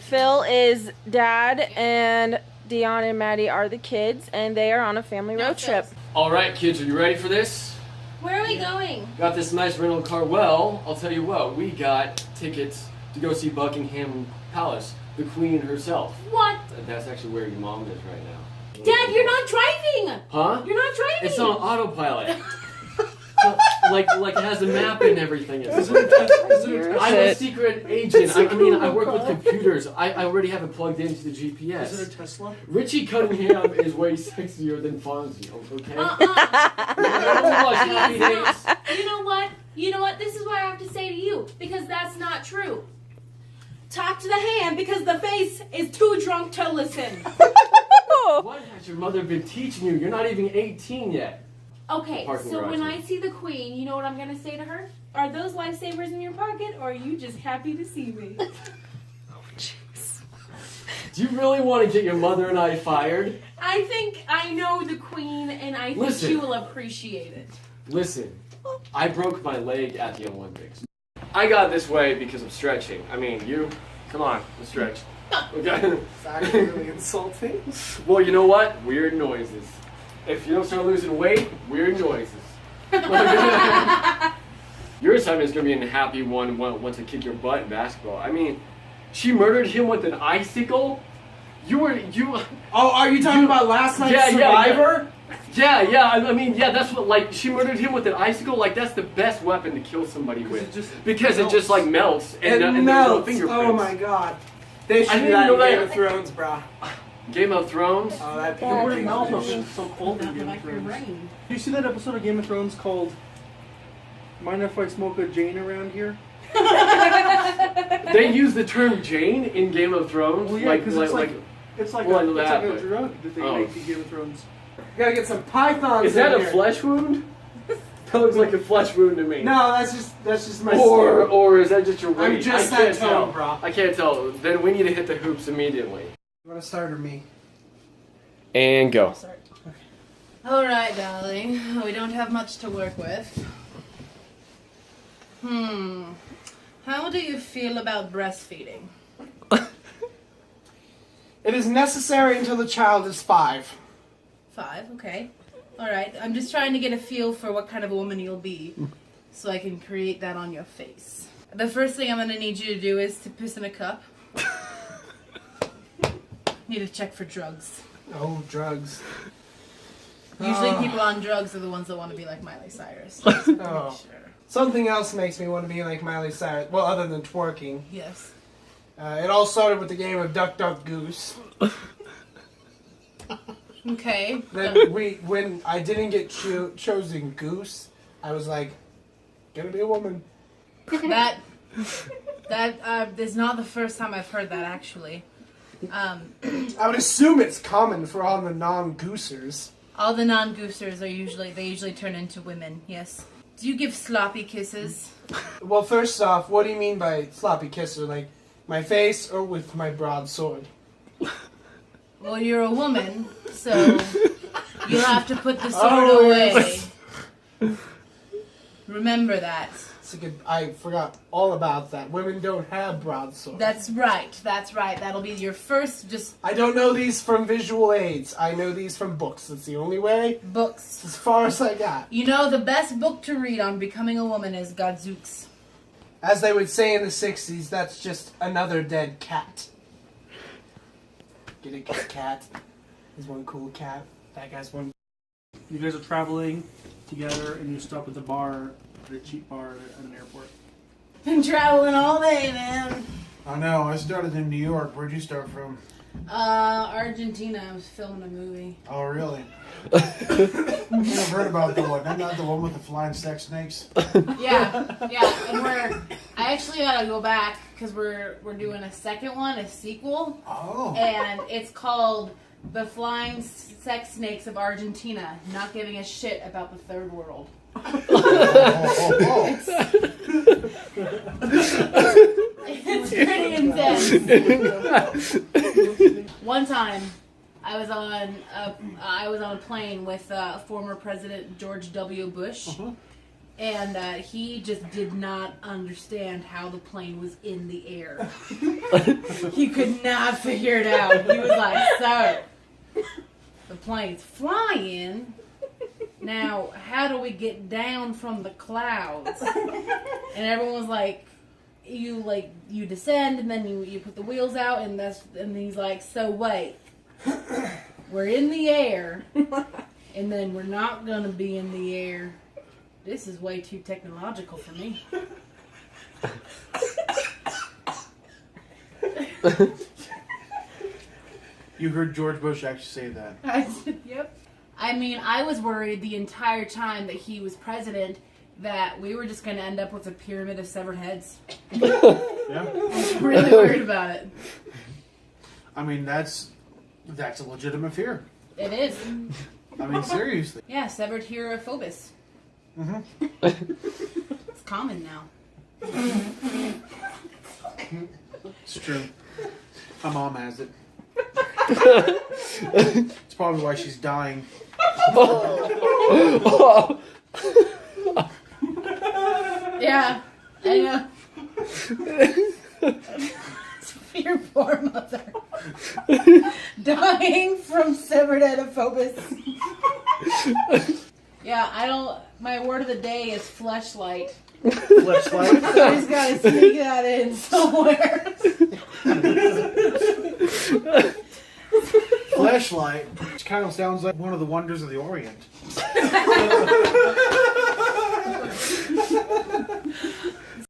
Phil is dad, and Dion and Maddie are the kids, and they are on a family road trip. All right, kids, are you ready for this? Where are we going? Got this nice rental car. Well, I'll tell you what, we got tickets to go see Buckingham Palace, the Queen herself. What? That's actually where your mom is right now. Dad, you're not driving! Huh? You're not driving! It's on autopilot. like it has a map and everything. I'm a secret agent. I work with computers. I already have it plugged into the GPS. Is it a Tesla? Richie Cunningham is way sexier than Fonzie, okay? You know what? You know what? This is what I have to say to you, because that's not true. Talk to the hand, because the face is too drunk to listen. What has your mother been teaching you? You're not even 18 yet. Okay, so when I see the Queen, you know what I'm going to say to her? Are those lifesavers in your pocket, or are you just happy to see me? Oh, jeez. Do you really want to get your mother and I fired? I think I know the Queen, and I think she will appreciate it. Listen, I broke my leg at the Olympics. I got this way because of stretching. I mean, you, come on, let's stretch. Okay. It's actually really insulting. Well, you know what? Weird noises. If you don't start losing weight, weird noises. Your assignment is going to be a happy one once I kick your butt in basketball. I mean, she murdered him with an icicle? Oh, are you talking about last night's Survivor? Yeah, I mean, that's what, like, she murdered him with an icicle. Like, that's the best weapon to kill somebody with. Because it just, like, melts. And melts. There's no fingerprints. Oh, my God. They should do that in Game of Thrones, brah. Game of Thrones? Oh, that'd be Everybody else is so cold in Game of Thrones. Do you see that episode of Game of Thrones called Mind If I Smoke a Jane Around Here? They use the term Jane in Game of Thrones? Well, yeah, because it's like a drug that they make in Game of Thrones. You gotta get some pythons. Is that a flesh wound? That looks like a flesh wound to me. No, that's just my skin. Or is that just your weight? I'm just that tone, bro. I can't tell. Then we need to hit the hoops immediately. You wanna start or me? And go. Okay. Alright, darling. We don't have much to work with. How do you feel about breastfeeding? It is necessary until the child is 5. 5, okay. Alright, I'm just trying to get a feel for what kind of a woman you'll be, so I can create that on your face. The first thing I'm going to need you to do is to piss in a cup. Need to check for drugs. Oh, drugs. Usually people on drugs are the ones that want to be like Miley Cyrus. So sure. Something else makes me want to be like Miley Cyrus. Well, other than twerking. Yes. It all started with the game of Duck, Duck, Goose. Okay. Then when I didn't get chosen Goose, I was like, gonna be a woman. That is not the first time I've heard that, actually. I would assume it's common for all the non-goosers. All the non-goosers are usually turn into women, yes. Do you give sloppy kisses? Well, first off, what do you mean by sloppy kisses? Like, my face or with my broadsword? Well, you're a woman, so you'll have to put the sword away. Remember that. I forgot all about that. Women don't have broadswords. That's right. That'll be your first I don't know these from visual aids. I know these from books. That's the only way. Books. As far as I got. You know, the best book to read on becoming a woman is Gadzooks. As they would say in the 60s, that's just another dead cat. Get a cat. He's one cool cat. That guy's one. You guys are traveling together and you stop at the bar, at a cheap bar at an airport. Been traveling all day, man. I know. I started in New York. Where'd you start from? Argentina. I was filming a movie. Oh, really? I've heard about the one. Not the one with the flying sex snakes. Yeah. And I actually gotta go back because we're doing a second one, a sequel. Oh. And it's called The Flying Sex Snakes of Argentina. Not giving a shit about the third world. It's pretty intense. One time, I was on a plane with former President George W. Bush, And he just did not understand how the plane was in the air. He could not figure it out. He was like, so, the plane's flying. Now, how do we get down from the clouds? And everyone was like, you descend and then you put the wheels out and he's like, so wait. We're in the air and then we're not gonna be in the air. This is way too technological for me. You heard George Bush actually say that. I said, yep. I mean, I was worried the entire time that he was president that we were just going to end up with a pyramid of severed heads. Yeah. I was really worried about it. I mean, that's a legitimate fear. It is. I mean, seriously. Yeah, severed herophobus. Mm-hmm. It's common now. It's true. My mom has it. It's probably why she's dying. Yeah, I know. Your poor mother. Dying from severed herophobus. Yeah, my word of the day is fleshlight. Fleshlight? I just gotta sneak that in somewhere. Fleshlight. Which kind of sounds like one of the wonders of the Orient.